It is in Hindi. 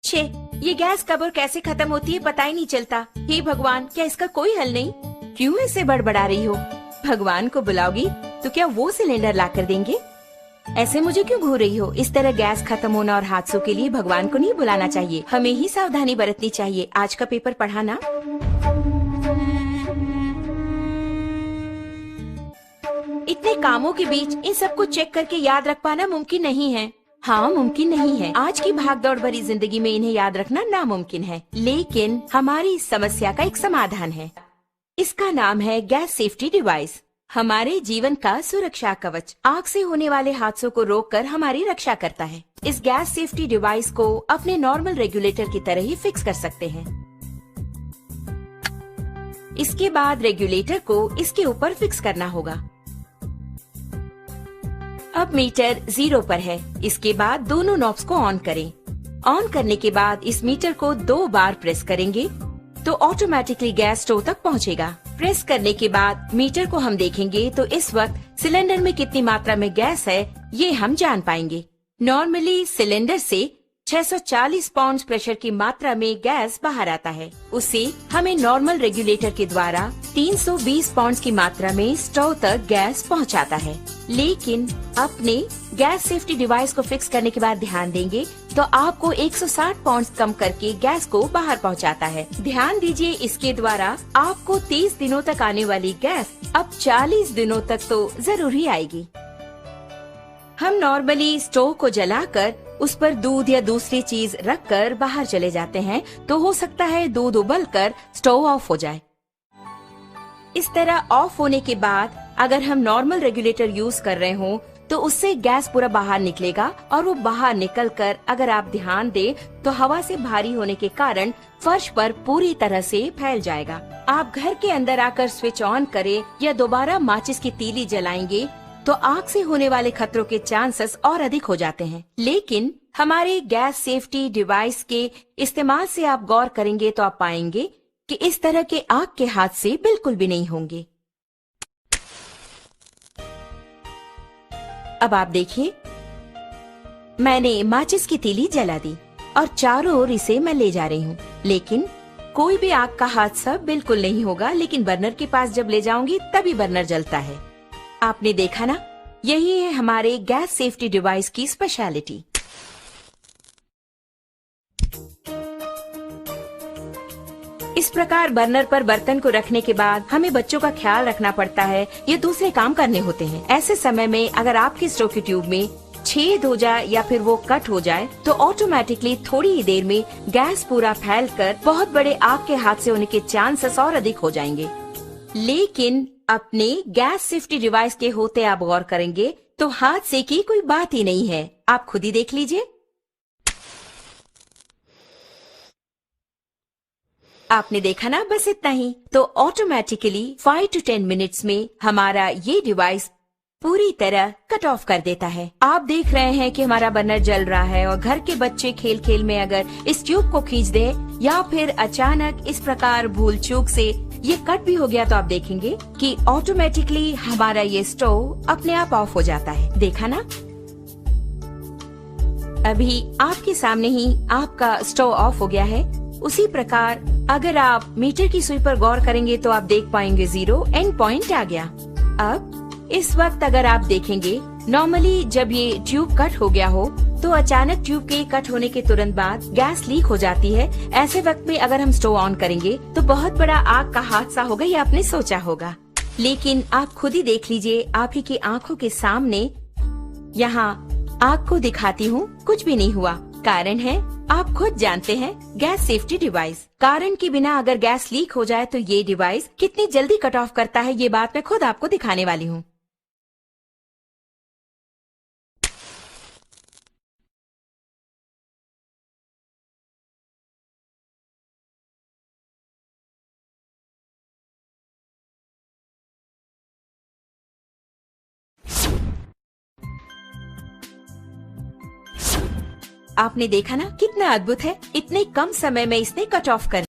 छे, ये गैस कब और कैसे खत्म होती है पता ही नहीं चलता। हे भगवान, क्या इसका कोई हल नहीं? क्यों ऐसे बड़बड़ा रही हो? भगवान को बुलाओगी तो क्या वो सिलेंडर ला कर देंगे? ऐसे मुझे क्यों घूर रही हो? इस तरह गैस खत्म होना और हादसों के लिए भगवान को नहीं बुलाना चाहिए, हमें ही सावधानी बरतनी चाहिए। आज का पेपर पढ़ा ना? इतने कामों के बीच इन सबको चेक करके याद रख पाना मुमकिन नहीं है। हाँ, मुमकिन नहीं है। आज की भागदौड़ भरी जिंदगी में इन्हें याद रखना नामुमकिन है, लेकिन हमारी इस समस्या का एक समाधान है। इसका नाम है गैस सेफ्टी डिवाइस। हमारे जीवन का सुरक्षा कवच आग से होने वाले हादसों को रोककर हमारी रक्षा करता है। इस गैस सेफ्टी डिवाइस को अपने नॉर्मल रेगुलेटर की तरह ही फिक्स कर सकते हैं। इसके बाद रेगुलेटर को इसके ऊपर फिक्स करना होगा। अब मीटर 0 पर है। इसके बाद दोनों नॉब्स को ऑन करें। ऑन करने के बाद इस मीटर को 2 बार प्रेस करेंगे तो ऑटोमेटिकली गैस स्टोव तक पहुंचेगा। प्रेस करने के बाद मीटर को हम देखेंगे तो इस वक्त सिलेंडर में कितनी मात्रा में गैस है ये हम जान पाएंगे। नॉर्मली सिलेंडर से 640 पाउंड प्रेशर की मात्रा में गैस बाहर आता है। उसे हमें नॉर्मल रेगुलेटर के द्वारा 320 पाउंड की मात्रा में स्टोव तक गैस पहुंचाता है। लेकिन अपने गैस सेफ्टी डिवाइस को फिक्स करने के बाद ध्यान देंगे तो आपको 160 पाउंड कम करके गैस को बाहर पहुंचाता है। ध्यान दीजिए, इसके द्वारा आपको 30 दिनों तक आने वाली गैस अब 40 दिनों तक तो जरूर ही आएगी। हम नॉर्मली स्टोव को जलाकर उस पर दूध या दूसरी चीज रखकर बाहर चले जाते हैं तो हो सकता है दूध उबलकर स्टोव ऑफ हो जाए। इस तरह ऑफ होने के बाद अगर हम नॉर्मल रेगुलेटर यूज कर रहे हो तो उससे गैस पूरा बाहर निकलेगा और वो बाहर निकलकर अगर आप ध्यान दें तो हवा से भारी होने के कारण फर्श पर पूरी तरह से फैल जाएगा। आप घर के अंदर आकर स्विच ऑन करें या दोबारा माचिस की तीली जलाएंगे तो आग से होने वाले खतरों के चांसेस और अधिक हो जाते हैं। लेकिन हमारे गैस सेफ्टी डिवाइस के इस्तेमाल से आप गौर करेंगे तो आप पाएंगे कि इस तरह के आग के हादसे बिल्कुल भी नहीं होंगे। अब आप देखिए, मैंने माचिस की तीली जला दी और चारों ओर इसे मैं ले जा रही हूँ, लेकिन कोई भी आग का हादसा बिल्कुल नहीं होगा। लेकिन बर्नर के पास जब ले जाऊंगी तभी बर्नर जलता है। आपने देखा ना, यही है हमारे गैस सेफ्टी डिवाइस की स्पेशलिटी। इस प्रकार बर्नर पर बर्तन को रखने के बाद हमें बच्चों का ख्याल रखना पड़ता है या दूसरे काम करने होते हैं। ऐसे समय में अगर आपके स्टोव की ट्यूब में छेद हो जाए या फिर वो कट हो जाए तो ऑटोमेटिकली थोड़ी ही देर में गैस पूरा फैलकर बहुत बड़े आग के हादसे होने के चांसेस और अधिक हो जाएंगे। लेकिन अपने गैस सेफ्टी डिवाइस के होते आप गौर करेंगे तो हादसे की कोई बात ही नहीं है। आप खुद ही देख लीजिए। आपने देखा ना, बस इतना ही। तो ऑटोमेटिकली 5 to 10 मिनट्स में हमारा ये डिवाइस पूरी तरह कट ऑफ कर देता है। आप देख रहे हैं कि हमारा बर्नर जल रहा है और घर के बच्चे खेल खेल में अगर इस ट्यूब को खींच दे या फिर अचानक इस प्रकार भूल चूक से ये कट भी हो गया तो आप देखेंगे कि ऑटोमेटिकली हमारा ये स्टोव अपने आप ऑफ हो जाता है। देखा ना, अभी आपके सामने ही आपका स्टोव ऑफ हो गया है। उसी प्रकार अगर आप मीटर की सुई पर गौर करेंगे तो आप देख पाएंगे 0 एंड पॉइंट आ गया। अब इस वक्त अगर आप देखेंगे, नॉर्मली जब ये ट्यूब कट हो गया हो तो अचानक ट्यूब के कट होने के तुरंत बाद गैस लीक हो जाती है। ऐसे वक्त में अगर हम स्टोव ऑन करेंगे तो बहुत बड़ा आग का हादसा होगा, ये आपने सोचा होगा। लेकिन आप खुद ही देख लीजिए, आप ही की आंखों के सामने यहाँ आग को दिखाती हूँ, कुछ भी नहीं हुआ। कारण है, आप खुद जानते हैं, गैस सेफ्टी डिवाइस। कारण के बिना अगर गैस लीक हो जाए तो ये डिवाइस कितनी जल्दी कट ऑफ करता है, ये बात मैं खुद आपको दिखाने वाली हूँ। आपने देखा ना कितना अद्भुत है, इतने कम समय में इसने कट ऑफ कर